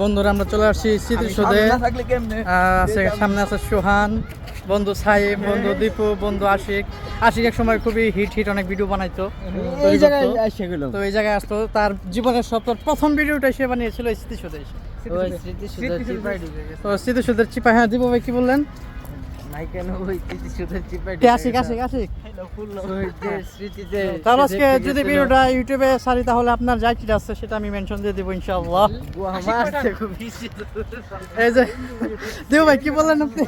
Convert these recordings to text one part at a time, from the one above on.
বন্ধুরা আমরা চলে আসছি স্মৃতিসৌধে। সামনে আছে সোহান, বন্ধু সাইম, বন্ধু দীপু, বন্ধু আশিক। আশিক এক সময় খুবই হিট অনেক ভিডিও বানাইতো। তো এই জায়গায় আসতো, তার জীবনের সব প্রথম ভিডিওটা সে বানিয়েছিল স্মৃতিসৌধে। স্মৃতিসৌধের চিপা। হ্যাঁ দীপু ভাই কি বললেন? যদি ভিডিওটা ইউটিউবে ছাড়ি তাহলে আপনার যা কি আছে সেটা আমি মেনশন দিয়ে দিব ইনশাআল্লাহ। এই যে দেব ভাই কি বললেন আপনি?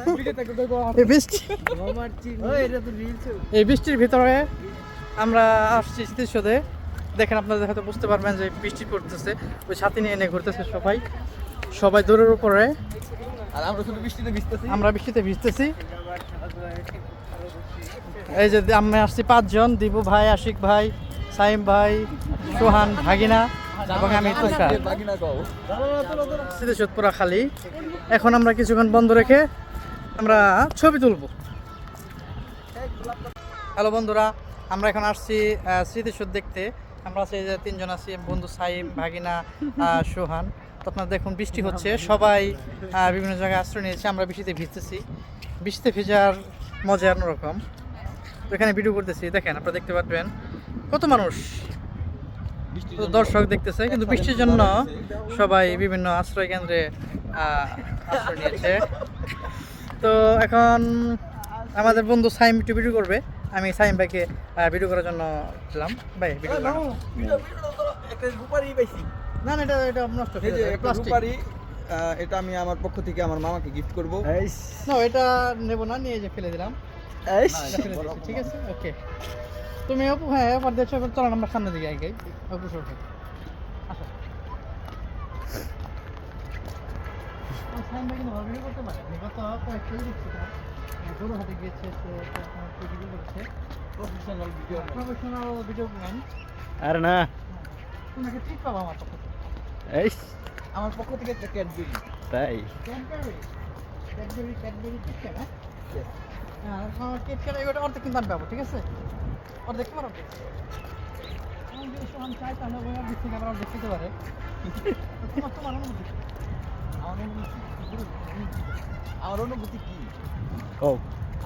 এই বৃষ্টির ভিতরে আমরা আসছি স্মৃতিসৌধে। দেখেন আপনারা হয়তো বুঝতে পারবেন যে বৃষ্টি পড়তেছে, ওই ছাতি নিয়ে এনে ঘুরতেছে সবাই দূরের উপরে। আমরা বৃষ্টিতে ভিজতেছি। এই যে আমরা আসছি 5 জন, দীপু ভাই, আশিক ভাই, সাইম ভাই, সোহান, ভাগিনা এবং আমি তুষার। স্মৃতিসৌধ পুরা খালি। এখন আমরা কিছুক্ষণ বন্ধ রেখে আমরা ছবি তুলব। হ্যালো বন্ধুরা, আমরা এখন আসছি স্মৃতিসৌধ দেখতে। আমরা আছি যে 3 জন আছি, বন্ধু সাইম, ভাগিনা, সোহান। তো আপনারা দেখুন বৃষ্টি হচ্ছে, সবাই বিভিন্ন জায়গায় আশ্রয় নিয়েছে। আমরা বৃষ্টিতে ভিজতেছি। বৃষ্টিতে ভেজার মজা অন্যরকম। তো এখানে ভিডিও করতেছি, দেখেন আপনারা দেখতে পারবেন কত মানুষ দর্শক দেখতেছে। কিন্তু বৃষ্টির জন্য সবাই বিভিন্ন আশ্রয় কেন্দ্রে আশ্রয় নিয়েছে। তো এখন আমাদের বন্ধু সাইম একটু ভিডিও করবে। আমি সাইম ভাইকে ভিডিও করার জন্য ছিলাম। ভাই ভিডিও না, এটা নষ্ট হয়ে যাবে, প্লাস্টিক। এটা আমি আমার পক্ষ থেকে আমার মামাকে গিফট করব। না এটা নেব না, নিয়ে যে ফেলে দিলাম। ঠিক আছে, ওকে। তুমি অপু, হ্যাঁ এবার দেখছো, চলো আমরা সামনের দিকে আগে অপু সরকার। আসো সাইম ভাই কিন্তু ভিডিও করতে পারে। গত কয়েকটা দেখছি বড় হাতে গিয়েছে, ভিডিও করছে, প্রফেশনাল ভিডিও ম্যান। আর না তোমাকে ঠিক পাবো আমার পক্ষ থেকে। আমার পক্ষ থেকে একটা ক্যাডবেরি। তাই ক্যাডবেরি ঠিক কেনা? হ্যাঁ আমার কেক কেনা, এগুলো অর্ধেক কিন্তু আমি পাবো, ঠিক আছে? অর্ধেক তোমার অর্ধেক। আমি যদি সোহান চাই তাহলে ওই অর্ধেক থেকে আবার অর্ধেক খেতে পারে। তোমার অনুভূতি? আমার অনুভূতি কি?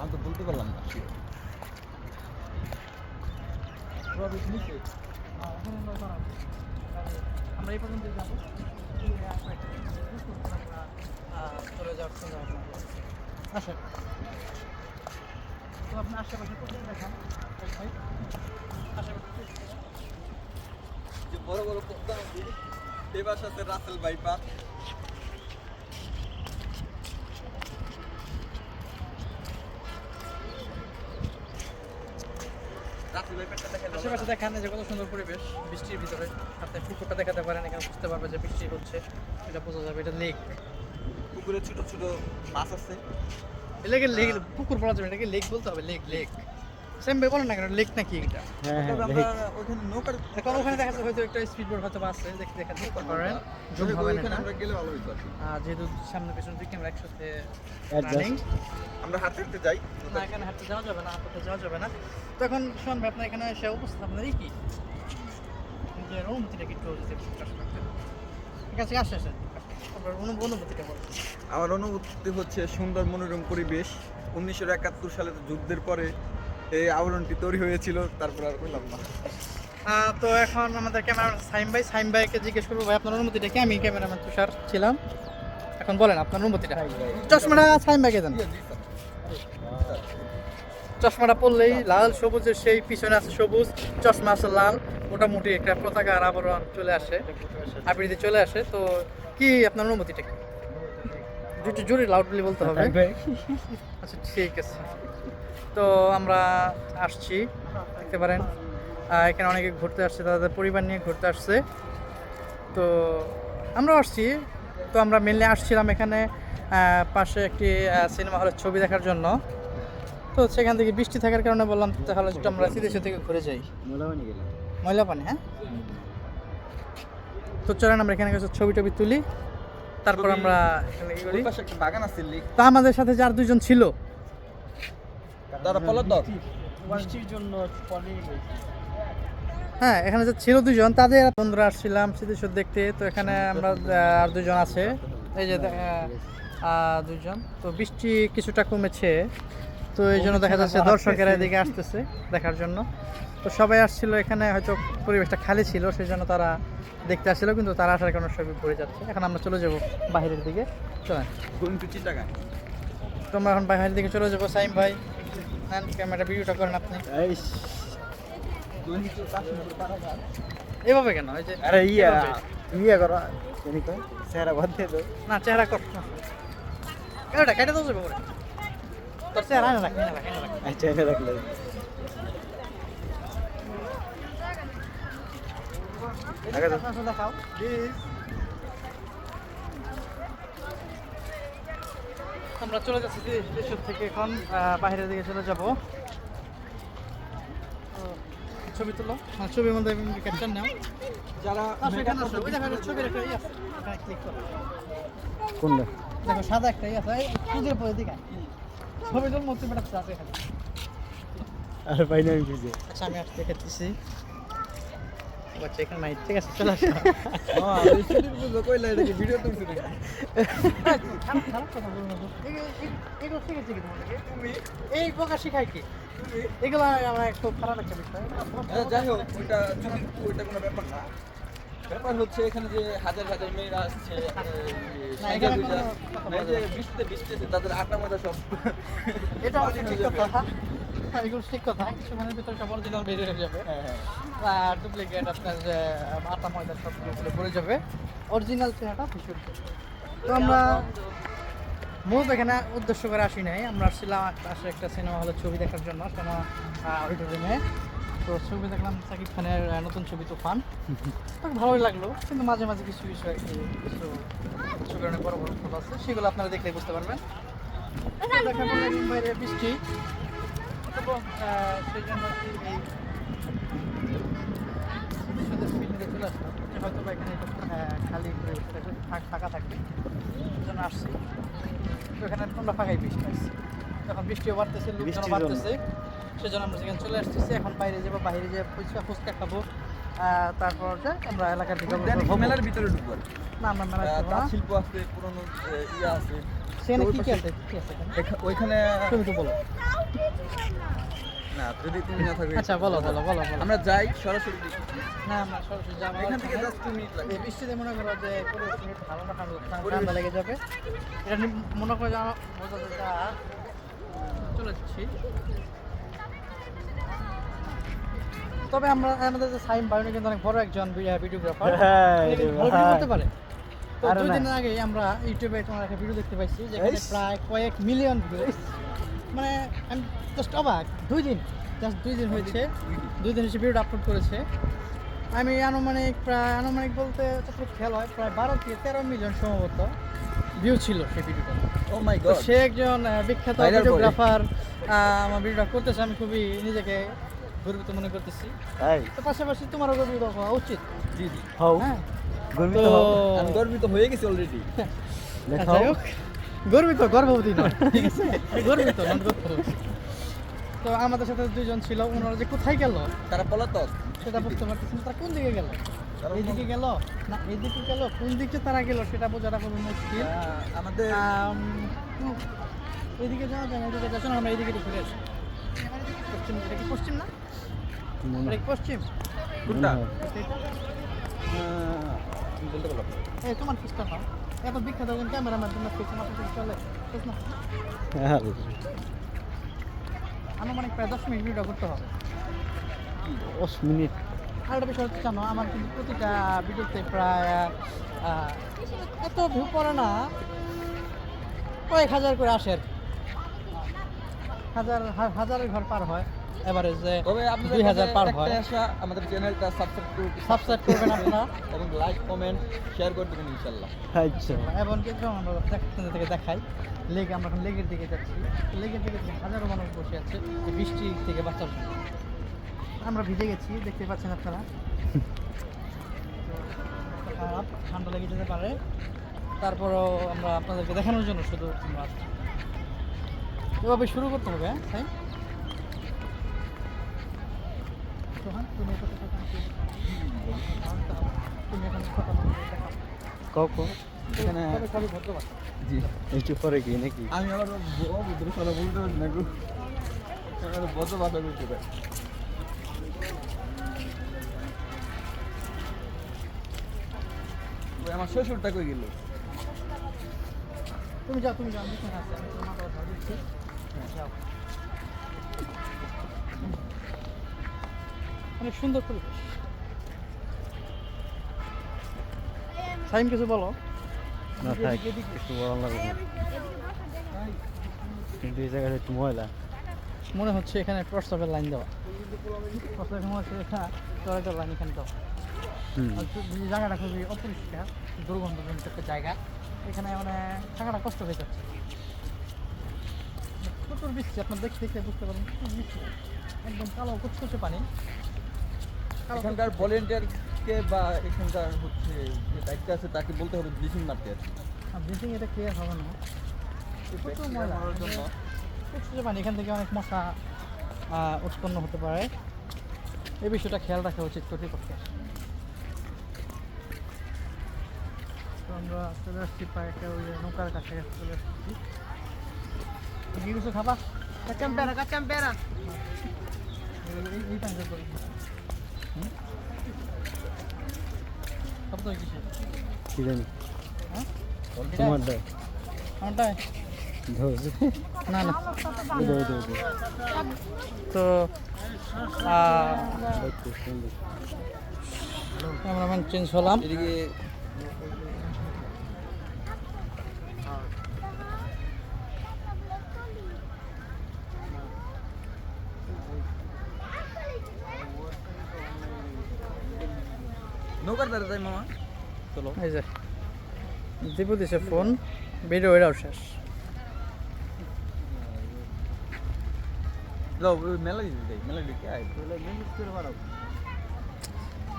আমি তো বলতে পারলাম না। আমরা এই পর্যন্ত যাবো, চলে যাওয়ার চিন্তা ভাবনা করবো। আসেন তো আপনি আশেপাশে কোথায় দেখান ভাই? যে বড় বড় পদ্মা নদী, এই পাশে আছে রাসেল বাইপাস। আশেপাশে দেখান যে কত সুন্দর পরিবেশ বৃষ্টির ভিতরে। আপনি পুকুরটা দেখাতে পারেন, এখানে বুঝতে পারবে যে বৃষ্টি হচ্ছে, এটা বোঝা যাবে। এটা লেক, পুকুরে ছোট ছোট মাছ আছে। এটাকে লেক পুকুর বলা যাবে, এটাকে লেক বলতে হবে। লেক সেম ভাই বলেন না কেন, লেক নাকি এটা? আমরা ওখানে নৌকার এখন ওখানে দেখা যাচ্ছে হয়তো একটা স্পিড বোট হয়তো আছে, দেখতে পারেন। জুম হবে না, আমরা গেলে ভালো হইতো। যেহেতু সামনে পিছন দিকে আমরা একসাথে রানিং, আমরা হাঁটতে হাঁটতে যাই না, এখানে হাঁটতে যাওয়া যাবে না, হাঁটতে যাওয়া যাবে না। তো এখন শুনবে আপনার এখানে এসে অবস্থা আপনার কি নিজের অনুভূতিটা কি একটু যদি প্রকাশ করতেন? ঠিক আছে, আসে আপনার অনুভূতিটা বলুন। আমার অনুভূতি হচ্ছে সুন্দর মনোরম পরিবেশ। 1971 সালে যুদ্ধের পরে এই আবরণটি তৈরি হয়েছিল, তারপর আর বললাম না। তো এখন আমাদের ক্যামেরাম্যান সাইম ভাইকে জিজ্ঞেস করবো, ভাই আপনার অনুমতিটা কি? আমি ক্যামেরাম্যান তুষার ছিলাম। এখন বলেন আপনার অনুমতিটা। চশমাটা সাইম ভাইকে দেন। চশমাটা পরলেই লাল সবুজের, সেই পিছনে আছে সবুজ, চশমা আছে লাল, মোটামুটি একটা পতাকার আবরণ চলে আসে, আবৃত্তি চলে আসে। তো কি আপনার অনুমতিটা কি? জোরে লাউডলি বলতে হবে। আচ্ছা ঠিক আছে। তো আমরা আসছি, দেখতে পারেন এখানে অনেকে ঘুরতে আসছে, তাদের পরিবার নিয়ে ঘুরতে আসছে। তো আমরাও আসছি। তো আমরা মেনলি আসছিলাম এখানে পাশে একটি সিনেমা হলের ছবি দেখার জন্য। তো সেখান থেকে বৃষ্টি থাকার কারণে বললাম তাহলে একটু আমরা স্মৃতিসৌধ থেকে ঘুরে যাই। ময়লা পানি, হ্যাঁ। তো চলেন আমরা এখানে কিছু ছবি টবি তুলি, তারপর আমরা এখানে কি করি। বাগান আছে। তো আমাদের সাথে যার 2 জন ছিল দাদা পলার দাও। বৃষ্টির জন্য হ্যাঁ, এখানে যে ছিল দুজন, তাদের বন্ধুরা আসছিলাম স্মৃতিসৌধ দেখতে। তো এখানে আমরা আর দুজন আছে, এই যে দুজন। তো বৃষ্টি কিছুটা কমেছে, তো এই জন্য দেখা যাচ্ছে দর্শকেরা এদিকে আসতেছে দেখার জন্য। তো সবাই আসছিল এখানে, হয়তো পরিবেশটা খালি ছিল সেই জন্য তারা দেখতে আসছিল, কিন্তু তারা আসার কারণে সবই পড়ে যাচ্ছে। এখন আমরা চলে যাব বাইরের দিকে, চলেন। Going to Chittagong. তোমরা এখন বাইরের দিকে চলে যাবো। সাইম ভাই নেন ক্যামেরা, ভিডিওটা করেন আপনি। গোয়িং টু কাশ্মীর পারাগার। এভাবে কেন? এই যে আরে এভাবে। ইয়া করো জানি কই চেহারা বাদ দিয়ে দাও না, চেহারা কর না, এটা কেটে দাও যাবে করে তোর চেহারা না রাখ, না রাখ, না রাখ। আচ্ছা এনে রাখলে আগে দেখাও প্লিজ। আমরা চলে যাচ্ছি স্টেশন থেকে, এখন বাইরের দিকে চলে যাব। ছবি তুলো, ছবির মধ্যে ক্যাপচার নাও। যারা এখানে আসো, ওই দেখো ছবির একটা ই আছে, এখানে ক্লিক করো। কোনটা দেখো সাদা একটা ই আছে, এই পুজোর পরে দিকে ছবি তুল, মুক্তি পেটাচ্ছে আছে এখানে। আর পাই না আমি বুঝে আচ্ছা আমি আসতে দেখাচ্ছি। আচ্ছা এখানে নাই, ঠিক আছে চলে আসো। হ্যাঁ এই সিটির বুঝো কইলা এটা কি ভিডিও তুলছ নাকি? খারাপ খারাপ কথা বলবো না। এগুলো শিখেছি কি তোমাদেরকে? এই প্রকাশ শিখাই কি? এগুলো আমার খুব খারাপ একটা বিষয়। যাই হোক ওইটা কোনো ব্যাপার না। ব্যাপার হচ্ছে এখানে যে হাজার হাজার মেয়েরা আসছে, না, এখানে কোনো কথা এই যে বৃষ্টিতে তাদের আটা মাটা সব এটাও ঠিক কথা। হ্যাঁ, এগুলো ঠিক কথা। কিছুক্ষণের ভিতরে সব অরিজিনাল বের হয়ে যাবে, আর ডুপ্লিকেট আপনার যে আটা ময়দা সবগুলো পড়ে যাবে। অরিজিনাল চেহারাটা ভীষণ। তো আমরা মূলত এখানে উদ্দেশ্য করে আসি নাই, আমরা আসছিলাম পাশে একটা সিনেমা হলের ছবি দেখার জন্য, সিনেমা অডিটোরিয়ামে। তো ছবি দেখলাম সাকিব খানের নতুন ছবি তুফান। ভালোই লাগলো, কিন্তু মাঝে মাঝে কিছু বিষয় কিছু কারণে বড় বড় ফল আছে, সেগুলো আপনারা দেখলে বুঝতে পারবেন। দেখার পরে একদিন বাইরে বৃষ্টি, তো সেই জন্য এই ফিল্ডে চলে আসলাম, যে হয়তো বা এখানে খালি ফাঁকা থাকবে, সেই জন্য আসছি। তো এখানে তোমরা ফাঁকাই বৃষ্টি আসছে, এখন বৃষ্টিও বাড়তেছে, লোকজন বাড়তেছে, সেজন্য আমরা সেখানে চলে আসতেছি। এখন বাইরে যাবো, বাইরে যেয়ে ফুচকা খাবো, তারপর যে আমরা এলাকার দিকে মেলার ভিতরে ঢুকবো। না আমরা মেলা যাবো না। শিল্প আছে, পুরনো ইয়া আছে, সেখানে কি কি আছে? কি আছে ওইখানে তুমি তো বলো। না যদি তুমি না থাকবে। আচ্ছা বলো বলো বলো বলো। আমরা যাই সরাসরি দেখি। না আমরা সরাসরি যাবো এখান থেকে জাস্ট 2 মিনিট লাগে। এই বৃষ্টিতে মনে করো যে পরিবেশ ভালো না, ঠান্ডা লেগে যাবে। এটা মনে করো যে আমার বোঝা যায় চলে যাচ্ছি। তবে আমরা আমাদের যে সাইম বায়ুনি কিন্তু অনেক বড় একজন ভিডিওগ্রাফার, ভালো ভিডিও করতে পারে। তো 2 দিন আগে আমরা ইউটিউবে তোমার একটা ভিডিও দেখতে পাইছি, যেখানে প্রায় কয়েক মিলিয়ন ভিউজ। মানে আমি জাস্ট অবাক, 2 দিন হয়েছে, 2 দিন ভিডিওটা আপলোড করেছে। আমি আনুমানিক বলতে যতটুকু খেয়াল হয়, প্রায় 12 থেকে 13 মিলিয়ন সম্ভবত ভিউ ছিল সেই ভিডিওটা। ও মাই তো গড। সে একজন বিখ্যাত Viral body. ভিডিওগ্রাফার, আমার ভিডিওটা করতেছে, আমি খুবই নিজেকে গর্বিত মনে করতেছি। তাই তো পাশাপাশি তোমারও গর্বিত হওয়া উচিত। জি জি। হও হ্যাঁ, গর্বিত তো হও আমি গর্বিত হয়ে গেছি অলরেডি। দেখাও যাই হোক, গর্ভবতী নয়, ঠিক আছে, গর্বিত নন গর্ভবতী। তো আমাদের সাথে 2 জন ছিল, ওনারা যে কোথায় গেল তারা পলাতক। সেটা বুঝতে পারতেছি না। তারা কোন দিকে গেল, এইদিকে গেল না এইদিকে গেল, কোন দিকে তারা গেল সেটা বোঝাটা খুবই মুশকিল। আমাদের এইদিকে যাওয়া যায় না, এদিকে যাচ্ছ না, আমরা এইদিকে ঘুরে আসি। পশ্চিম, এটা কি পশ্চিম না? এটা কি পশ্চিম? কোনটা? এটা? আমি বলতে পারলাম না। এই তোমার পিস্টন না, এত বিখ্যাত একজন ক্যামেরাম্যান, তোমার পিছনে মাথা চলে ঠিক না? আনুমানিক প্রায় 10 মিনিট ভিডিও করতে হবে। 10 মিনিট আর একটা বিষয় হচ্ছে জানো, আমার কিন্তু প্রতিটা ভিডিওতে প্রায় এত ভিউ পড়ে না, কয়েক হাজার করে আসে আর কি। হাজারের ঘর পার হয় এভারেজ, যে তবে আপনাদের 2000 পার হয়। একটা আশা, আমাদের চ্যানেলটা সাবস্ক্রাইব করবেন আপনারা, এবং লাইক কমেন্ট শেয়ার করে দেবেন ইনশাআল্লাহ। আচ্ছা এবং কিন্তু আমরা থেকে দেখাই লেক, আমরা এখন লেকের দিকে যাচ্ছি। লেকের দিকে হাজারো মানুষ বসে আছে এই বৃষ্টি থেকে বাঁচার জন্য। আমরা ভিজে গেছি, দেখতে পাচ্ছেন আপনারা। তো খারাপ, ঠান্ডা লেগে যেতে পারে, তারপরও আমরা আপনাদেরকে দেখানোর জন্য শুধু আমরা আসছি। এভাবে শুরু করতে হবে, হ্যাঁ তাই? তো হ্যাঁ, তুমি তুমি এখন কথা বলতে দেখাও। কখন এখানে তবে সবই ভদ্র ভাষা। জি একটু পরে কি নাকি আমি আবার বুদ্র সালা বলতে পারি না গো আমার বড় ভাষা বলতে পারি ওই আমার শ্বশুরটা কই গেল তুমি যাও আমি এখানে আছি, আমি তোমার মাথা ধরে দিচ্ছি। যাও। অনেক সুন্দর পরিবেশ। সাইম কিছু বলো। না থাক একটু বড় লাগবে কিন্তু এই জায়গাটা একটু ময়লা মনে হচ্ছে এখানে প্রস্তাবের লাইন দেওয়া, প্রস্তাবের মনে হচ্ছে এখানে টয়লেটের লাইন এখানে দেওয়া। হুম আর এই জায়গাটা খুবই অপরিষ্কার, দুর্গন্ধজনিত একটা জায়গা। এখানে মানে থাকাটা কষ্ট হয়ে যাচ্ছে। প্রচুর বৃষ্টি, আপনার দেখতে বুঝতে পারেন প্রচুর বৃষ্টি, একদম কালো কুচকুচে পানি। এখানকার ভলেন্টিয়ারকে বা এখানকার হচ্ছে যে দায়িত্ব আছে তাকে বলতে হবে ব্লিচিং মারতে আর কি। ব্রিজিং এটা ক্লিয়ার হবে না, প্রচুর ময়লা মারার জন্য কুচকুচে পানি, এখান থেকে অনেক মশা উৎপন্ন হতে পারে। এই বিষয়টা খেয়াল রাখা উচিত কর্তৃপক্ষের। তো আমরা চলে আসছি প্রায় একটা ওই যে নৌকার কাছে চলে আসছি। কি কিছু খাবা? Cachampera. এই টাইমটা করি সব তো কিছু কি জানি হ্যাঁ তোমার দাও আমারটাই ধোস না না। ওই তো দেখতে সুন্দর ক্যামেরাম্যান চেঞ্জ হলাম। এদিকে নৌকার দ্বারা যাই মামা চলো এই যে দীপু দিছে ফোন, ভিডিও এটাও শেষ। যাও ওই মেলা দিতে যাই মেলা দিতে আয়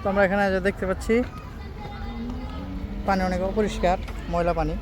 তো আমরা এখানে যে দেখতে পাচ্ছি পানি অনেক অপরিষ্কার, ময়লা পানি।